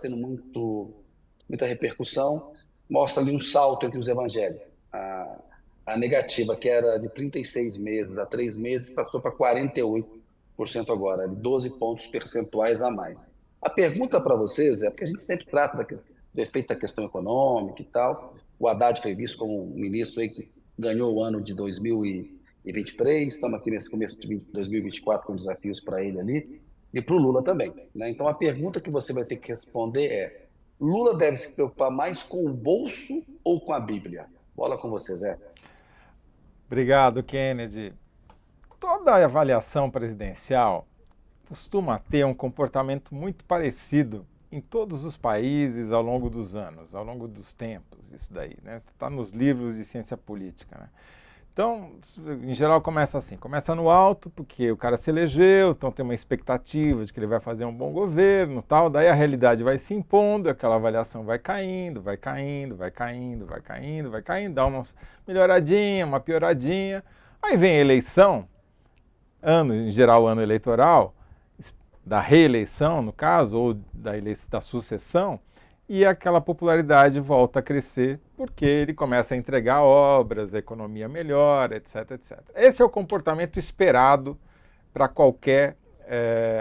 tendo muita repercussão, mostra ali um salto entre os evangélicos. A negativa, que era de 36 meses a 3 meses, passou para 48% agora, 12 pontos percentuais a mais. A pergunta para vocês é, porque a gente sempre trata do efeito da questão econômica e tal, o Haddad foi visto como um ministro aí que ganhou o ano de 2023, estamos aqui nesse começo de 2024 com desafios para ele ali, e para o Lula também, né? Então a pergunta que você vai ter que responder é: Lula deve se preocupar mais com o bolso ou com a Bíblia? Bola com vocês, é. Obrigado, Kennedy. Toda avaliação presidencial costuma ter um comportamento muito parecido em todos os países ao longo dos anos, ao longo dos tempos, isso daí, né? Está nos livros de ciência política, né? Então, em geral, começa assim, começa no alto, porque o cara se elegeu, então tem uma expectativa de que ele vai fazer um bom governo, tal, daí a realidade vai se impondo, aquela avaliação vai caindo, vai caindo, vai caindo, vai caindo, vai caindo, dá uma melhoradinha, uma pioradinha, aí vem a eleição, ano, em geral, ano eleitoral, da reeleição, no caso, ou da sucessão, e aquela popularidade volta a crescer porque ele começa a entregar obras, a economia melhora, etc, etc. Esse é o comportamento esperado para qualquer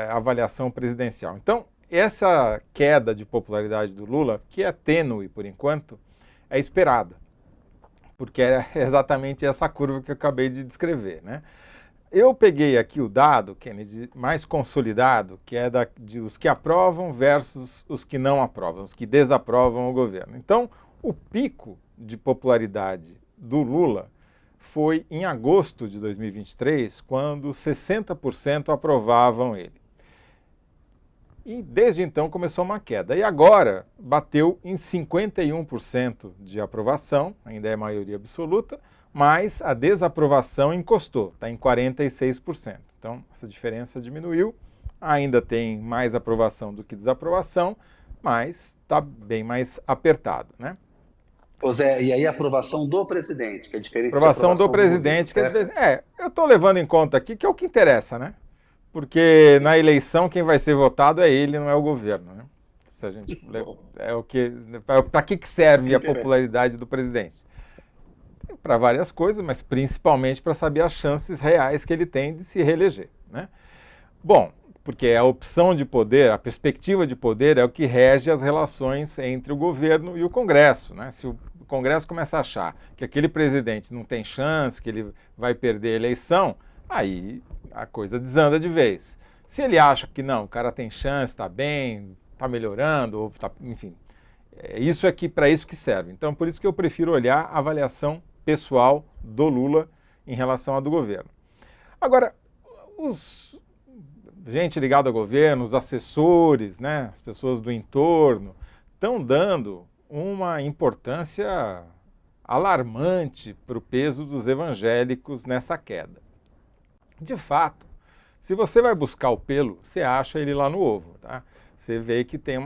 avaliação presidencial. Então, essa queda de popularidade do Lula, que é tênue por enquanto, é esperada, porque é exatamente essa curva que eu acabei de descrever, né? Eu peguei aqui o dado, Kennedy, mais consolidado, que é dos que aprovam versus os que não aprovam, os que desaprovam o governo. Então, o pico de popularidade do Lula foi em agosto de 2023, quando 60% aprovavam ele. E desde então começou uma queda. E agora bateu em 51% de aprovação, ainda é maioria absoluta, mas a desaprovação encostou, está em 46%. Então, essa diferença diminuiu, ainda tem mais aprovação do que desaprovação, mas está bem mais apertado, né? Ô Zé, e aí a aprovação do presidente, que é diferente de Aprovação do aprovação do governo, presidente, certo? eu estou levando em conta aqui que é o que interessa, né? Porque na eleição quem vai ser votado é ele, não é o governo, né? Se a gente é o que para que serve a Interessa. popularidade do presidente? Para várias coisas, mas principalmente para saber as chances reais que ele tem de se reeleger, né? Bom, porque a opção de poder, a perspectiva de poder é o que rege as relações entre o governo e o Congresso, né? Se o Congresso começa a achar que aquele presidente não tem chance, que ele vai perder a eleição, aí a coisa desanda de vez. Se ele acha que não, o cara tem chance, está bem, está melhorando, ou enfim, isso é que para isso que serve. Então, por isso que eu prefiro olhar a avaliação pessoal do Lula em relação à do governo. Agora, gente ligada ao governo, os assessores, né, as pessoas do entorno, estão dando uma importância alarmante para o peso dos evangélicos nessa queda. De fato, se você vai buscar o pelo, você acha ele lá no ovo, tá? Você vê que tem um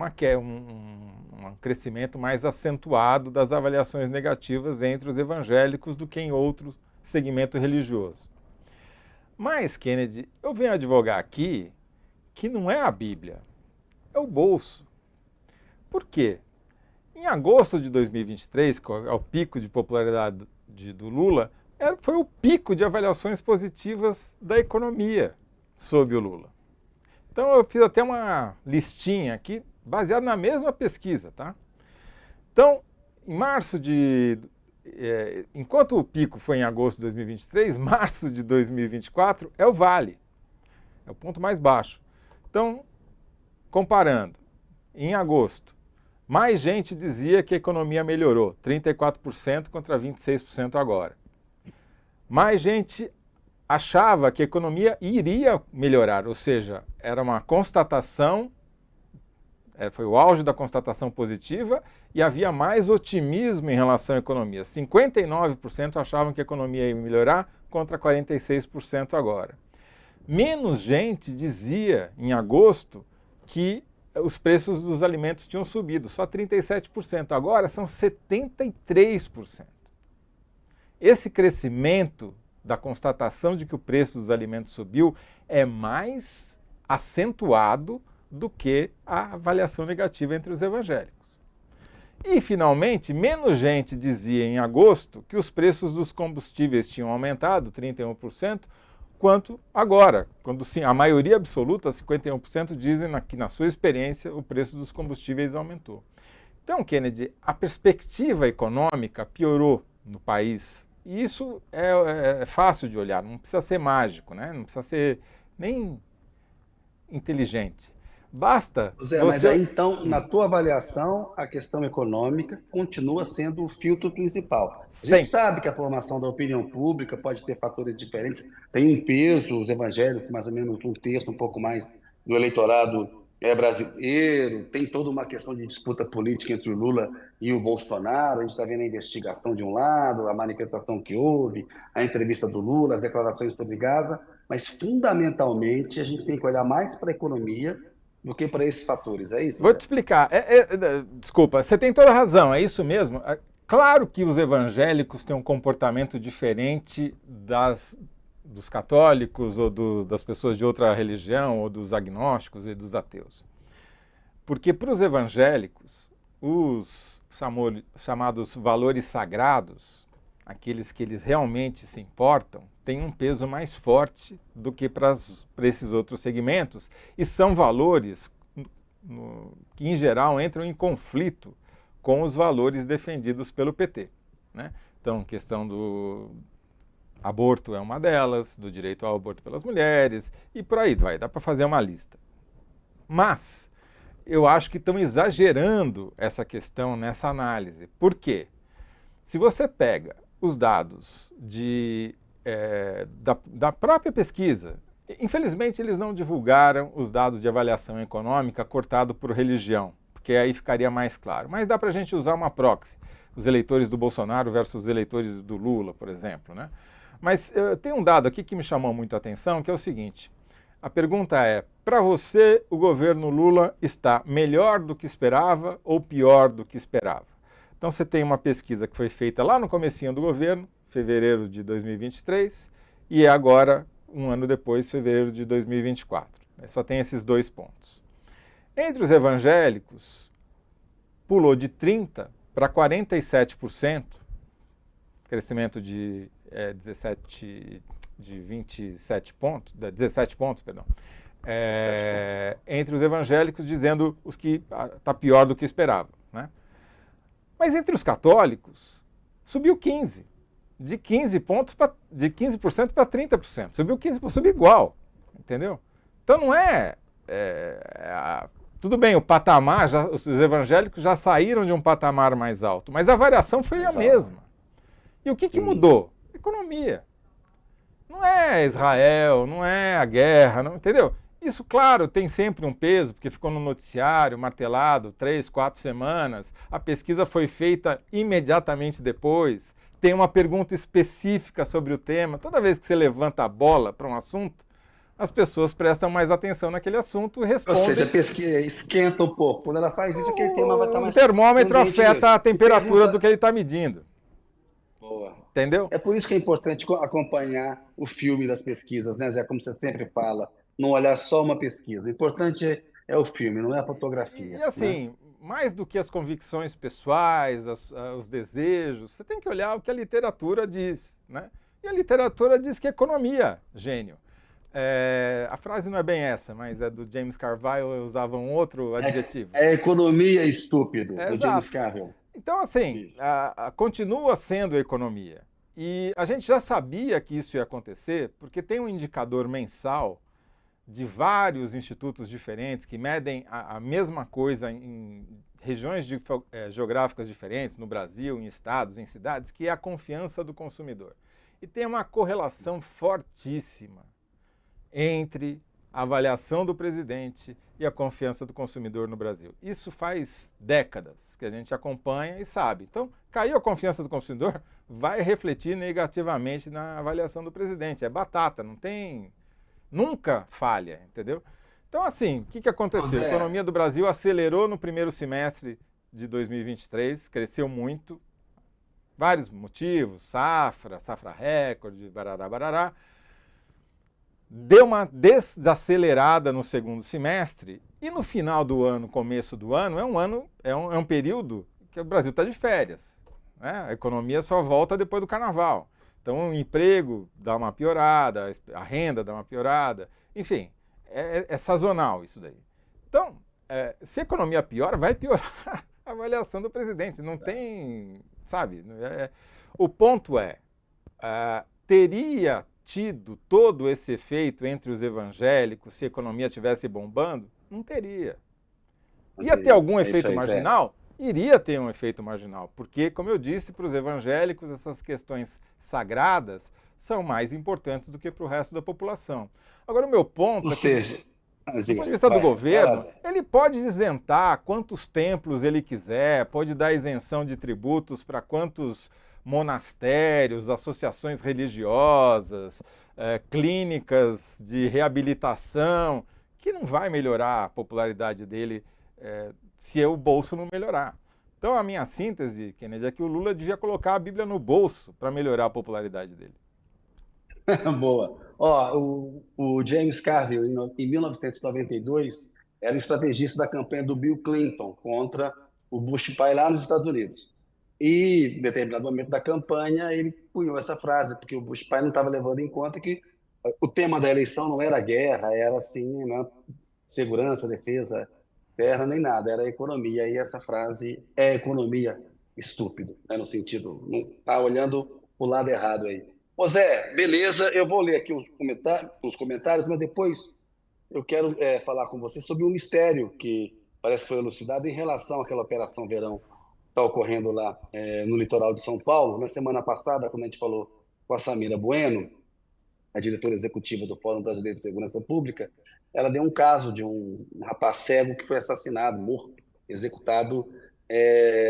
crescimento mais acentuado das avaliações negativas entre os evangélicos do que em outro segmento religioso. Mas, Kennedy, eu venho advogar aqui que não é a Bíblia, é o bolso. Por quê? Em agosto de 2023, que é o pico de popularidade do Lula, foi o pico de avaliações positivas da economia sob o Lula. Então eu fiz até uma listinha aqui, baseada na mesma pesquisa, tá? Então, em março de... enquanto o pico foi em agosto de 2023, março de 2024 é o vale, é o ponto mais baixo. Então, comparando, em agosto, mais gente dizia que a economia melhorou, 34% contra 26% agora. Mais gente achava que a economia iria melhorar, ou seja, era uma constatação, foi o auge da constatação positiva e havia mais otimismo em relação à economia. 59% achavam que a economia ia melhorar contra 46% agora. Menos gente dizia em agosto que os preços dos alimentos tinham subido, só 37%. Agora são 73%. Esse crescimento da constatação de que o preço dos alimentos subiu é mais acentuado do que a avaliação negativa entre os evangélicos. E, finalmente, menos gente dizia em agosto que os preços dos combustíveis tinham aumentado 31%, quanto agora, quando sim, a maioria absoluta, 51%, dizem que, na sua experiência, o preço dos combustíveis aumentou. Então, Kennedy, a perspectiva econômica piorou no país. E isso é fácil de olhar, não precisa ser mágico, né? Não precisa ser nem inteligente. Basta Zé, mas aí então, na tua avaliação, a questão econômica continua sendo o filtro principal. A gente sempre. sabe que a formação da opinião pública pode ter fatores diferentes, tem um peso, os evangélicos, mais ou menos um terço, um pouco mais do eleitorado brasileiro, tem toda uma questão de disputa política entre o Lula e o Bolsonaro, a gente está vendo a investigação de um lado, a manifestação que houve, a entrevista do Lula, as declarações sobre Gaza, mas fundamentalmente a gente tem que olhar mais para a economia do que para esses fatores, é isso, Vou te Zé? explicar. Desculpa, você tem toda a razão, é isso mesmo. Claro que os evangélicos têm um comportamento diferente dos católicos ou das pessoas de outra religião, ou dos agnósticos e dos ateus. Porque para os evangélicos, os chamados valores sagrados, aqueles que eles realmente se importam, têm um peso mais forte do que para esses outros segmentos, e são valores que, em geral, entram em conflito com os valores defendidos pelo PT. Né? Então, questão do aborto é uma delas, do direito ao aborto pelas mulheres, e por aí vai, dá para fazer uma lista. Mas eu acho que estão exagerando essa questão nessa análise. Por quê? Se você pega os dados da própria pesquisa, infelizmente eles não divulgaram os dados de avaliação econômica cortado por religião, porque aí ficaria mais claro. Mas dá para a gente usar uma proxy, os eleitores do Bolsonaro versus os eleitores do Lula, por exemplo. Né? Mas tem um dado aqui que me chamou muito a atenção, que é o seguinte. A pergunta é, para você o governo Lula está melhor do que esperava ou pior do que esperava? Então você tem uma pesquisa que foi feita lá no comecinho do governo, fevereiro de 2023, e é agora, um ano depois, fevereiro de 2024. Só tem esses dois pontos. Entre os evangélicos, pulou de 30% para 47%, crescimento de 17 pontos, perdão. Entre os evangélicos, dizendo os que está pior do que esperava. Né? Mas entre os católicos, subiu 15%. De 15% para 30%. Subiu 15%, subiu igual. Entendeu? Então não tudo bem, o patamar, os evangélicos já saíram de um patamar mais alto, mas a variação foi a mesma. E o que mudou? Economia. Não é Israel, não é a guerra, não, entendeu? Isso, claro, tem sempre um peso, porque ficou no noticiário, martelado, 3, 4 semanas. A pesquisa foi feita imediatamente depois. Tem uma pergunta específica sobre o tema. Toda vez que você levanta a bola para um assunto, as pessoas prestam mais atenção naquele assunto e respondem. Ou seja, a pesquisa esquenta um pouco. Quando ela faz isso, aquele tema vai estar mais O termômetro candente mesmo. afeta a temperatura do que ele está medindo. Boa. Entendeu? É por isso que é importante acompanhar o filme das pesquisas, né, Zé? Como você sempre fala, não olhar só uma pesquisa. O importante é o filme, não é a E fotografia, né? assim, mais do que as convicções pessoais, os desejos, você tem que olhar o que a literatura diz. Né? E a literatura diz que economia, gênio. A frase não é bem essa, mas é do James Carville, eu usava um outro adjetivo. É economia estúpido, do James Exato. Carville. Então, assim, continua sendo economia. E a gente já sabia que isso ia acontecer, porque tem um indicador mensal de vários institutos diferentes que medem a mesma coisa em regiões geográficas diferentes, no Brasil, em estados, em cidades, que é a confiança do consumidor. E tem uma correlação fortíssima entre a avaliação do presidente e a confiança do consumidor no Brasil. Isso faz décadas que a gente acompanha e sabe. Então, caiu a confiança do consumidor, vai refletir negativamente na avaliação do presidente. É batata, não tem... Nunca falha, entendeu? Então, assim, o que aconteceu? A economia do Brasil acelerou no primeiro semestre de 2023, cresceu muito, vários motivos, safra recorde, barará, barará. deu uma desacelerada no segundo semestre e no final do ano, começo do ano, é um período que o Brasil está de férias, né? A economia só volta depois do carnaval. Então o emprego dá uma piorada, a renda dá uma piorada, enfim, é sazonal isso daí. Então, se a economia piora, vai piorar a avaliação do presidente. Não tem, sabe? O ponto teria tido todo esse efeito entre os evangélicos se a economia estivesse bombando? Não teria. Ia ter algum efeito marginal? Iria ter um efeito marginal, porque, como eu disse, para os evangélicos essas questões sagradas são mais importantes do que para o resto da população. Agora, o meu ponto Ou seja, do ponto de vista do governo, ele pode isentar quantos templos ele quiser, pode dar isenção de tributos para quantos monastérios, associações religiosas, clínicas de reabilitação, que não vai melhorar a popularidade dele se o bolso não melhorar. Então a minha síntese, Kennedy, é que o Lula devia colocar a Bíblia no bolso para melhorar a popularidade dele. Boa. O James Carville, em 1992, era o estrategista da campanha do Bill Clinton contra o Bush pai lá nos Estados Unidos. E, em determinado momento da campanha, ele cunhou essa frase, porque o Bush pai não estava levando em conta que o tema da eleição não era guerra, era, assim, né, segurança, defesa, terra, nem nada, era economia. E essa frase é economia estúpido, né, no sentido, não está olhando o lado errado aí. Ô Zé, beleza, eu vou ler aqui os comentários, mas depois eu quero falar com você sobre um mistério que parece que foi elucidado em relação àquela Operação Verão que está ocorrendo lá no litoral de São Paulo. Na semana passada, quando a gente falou com a Samira Bueno, a diretora executiva do Fórum Brasileiro de Segurança Pública, ela deu um caso de um rapaz cego que foi assassinado, morto, executado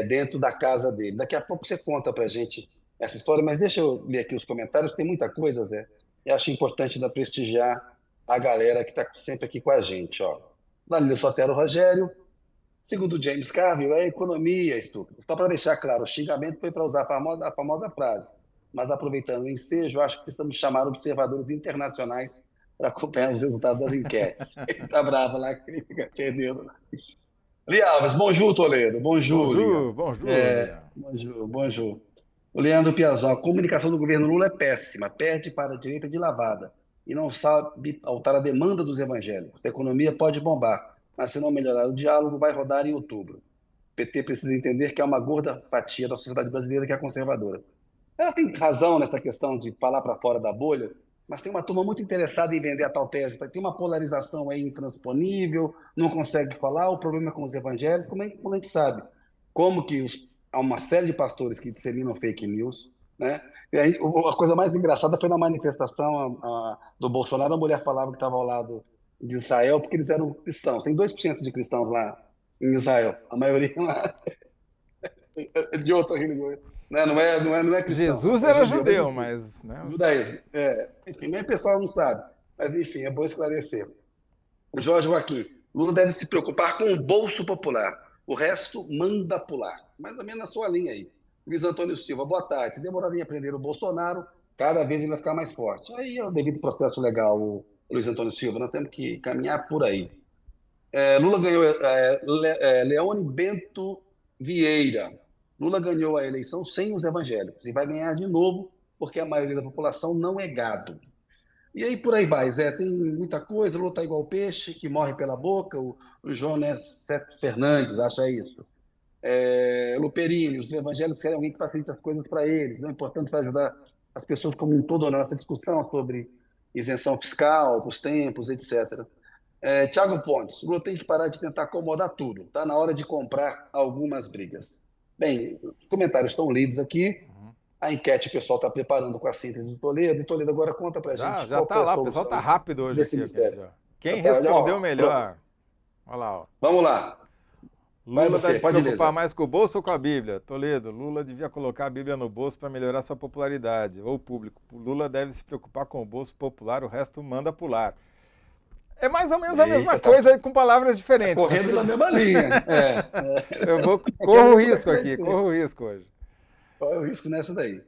dentro da casa dele. Daqui a pouco você conta para a gente essa história, mas deixa eu ler aqui os comentários, tem muita coisa, Zé. Eu acho importante prestigiar a galera que está sempre aqui com a gente. Danilo Sotero Rogério, segundo James Carville, é economia, estúpido. Só para deixar claro, o xingamento foi para usar a famosa frase, mas aproveitando o ensejo, acho que precisamos chamar observadores internacionais para acompanhar os resultados das enquetes. Ele está bravo lá, que ele fica perdendo. Li Alves, bonjour, Toledo, bonjour. Bonjour. O Leandro Piazon, a comunicação do governo Lula é péssima, perde para a direita de lavada e não sabe altar a demanda dos evangélicos. A economia pode bombar, mas se não melhorar o diálogo, vai rodar em outubro. O PT precisa entender que é uma gorda fatia da sociedade brasileira que é conservadora. Ela tem razão nessa questão de falar para fora da bolha, mas tem uma turma muito interessada em vender a tal tese. Tem uma polarização aí intransponível, não consegue falar, o problema é com os evangélicos, como a gente sabe. Como que há uma série de pastores que disseminam fake news, né? E aí, a coisa mais engraçada foi na manifestação do Bolsonaro, a mulher falava que estava ao lado de Israel porque eles eram cristãos. Tem 2% de cristãos lá em Israel, a maioria lá é de outra religião. Não é cristão. Jesus era judeu, mas... Né? Judaísmo. Enfim, nem o pessoal não sabe. Mas, enfim, é bom esclarecer. O Jorge Joaquim, Lula deve se preocupar com o bolso popular. O resto manda pular. Mais ou menos na sua linha aí. Luiz Antônio Silva, boa tarde. Se demoraria a prender o Bolsonaro, cada vez ele vai ficar mais forte. Aí é o devido processo legal, o Luiz Antônio Silva. Nós temos que caminhar por aí. Lula ganhou... Leone Bento Vieira. Lula ganhou a eleição sem os evangélicos e vai ganhar de novo porque a maioria da população não é gado. E aí por aí vai, Zé, tem muita coisa, Lula está igual peixe, que morre pela boca, o Jones Sete Fernandes acha isso. Luperini, os evangélicos querem alguém que facilite as coisas para eles, é importante para ajudar as pessoas como um todo na nossa discussão sobre isenção fiscal, os tempos, etc. Tiago Pontes, Lula tem que parar de tentar acomodar tudo, está na hora de comprar algumas brigas. Bem, os comentários estão lidos aqui. A enquete o pessoal está preparando com a síntese do Toledo. E Toledo agora conta para a gente. Já está lá, o pessoal está rápido hoje. Quem respondeu melhor? Olha lá. Ó. Vamos lá. Lula deve se preocupar mais com o bolso ou com a Bíblia? Toledo, Lula devia colocar a Bíblia no bolso para melhorar sua popularidade. Ou público. Lula deve se preocupar com o bolso popular, o resto manda pular. É mais ou menos a mesma coisa, com palavras diferentes. Correndo na mesma linha. Eu corro o risco aqui, corro o risco hoje. Qual é o risco nessa daí?